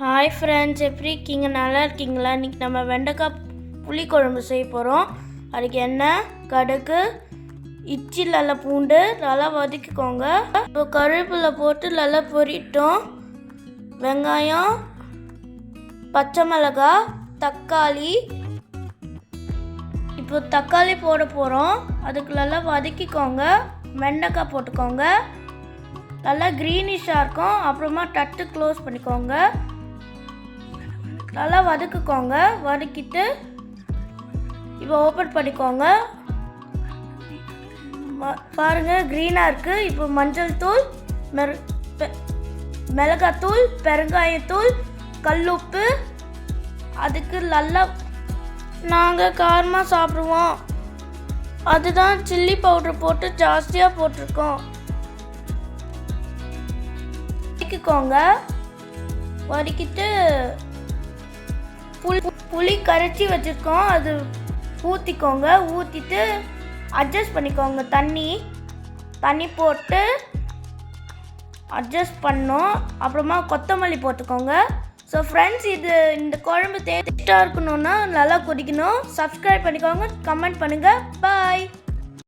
Hi friends, எப்படி இருக்கீங்க? நல்லா இருக்கீங்களா? இன்றைக்கி நம்ம வெண்டைக்காய் புளிக்குழம்பு செய்ய போகிறோம். அதுக்கு எண்ணெய், கடுகு, இஞ்சி, நல்லா பூண்டு நல்லா வதக்கிக்கோங்க. இப்போ கருவேப்பிலை போட்டு நல்லா பொரிட்டோம். வெங்காயம், பச்சை மிளகாய், தக்காளி. இப்போ தக்காளி போட போகிறோம். அதுக்கு நல்லா வதக்கிக்கோங்க. வெண்டைக்காய் போட்டுக்கோங்க. நல்லா க்ரீனிஷாக இருக்கும். அப்புறமா தட்டு க்ளோஸ் பண்ணிக்கோங்க. நல்லா வதக்கிக்கோங்க. வதக்கிட்டு இப்போ ஓப்பன் பண்ணிக்கோங்க. பாருங்கள், க்ரீனாக இருக்குது. இப்போ மஞ்சள் தூள், மிளகாத்தூள், பெருங்காயத்தூள், கல்லுப்பு. அதுக்கு நல்லா நாங்கள் காரமாக சாப்பிடுவோம், அதுதான் சில்லி பவுடர் போட்டு ஜாஸ்தியாக போட்டிருக்கோம். வதக்கிக்கோங்க. வதக்கிட்டு புளி கரைச்சி வச்சுருக்கோம், அது ஊற்றிக்கோங்க. ஊற்றிட்டு அட்ஜஸ்ட் பண்ணிக்கோங்க. தண்ணி போட்டு அட்ஜஸ்ட் பண்ணோம். அப்புறமா கொத்தமல்லி போட்டுக்கோங்க. ஸோ ஃப்ரெண்ட்ஸ், இந்த குழம்பு டேஸ்ட்டாக இருக்கணும்னா நல்லா கொதிக்கணும். சப்ஸ்கிரைப் பண்ணிக்கோங்க, கமெண்ட் பண்ணுங்கள். பாய்.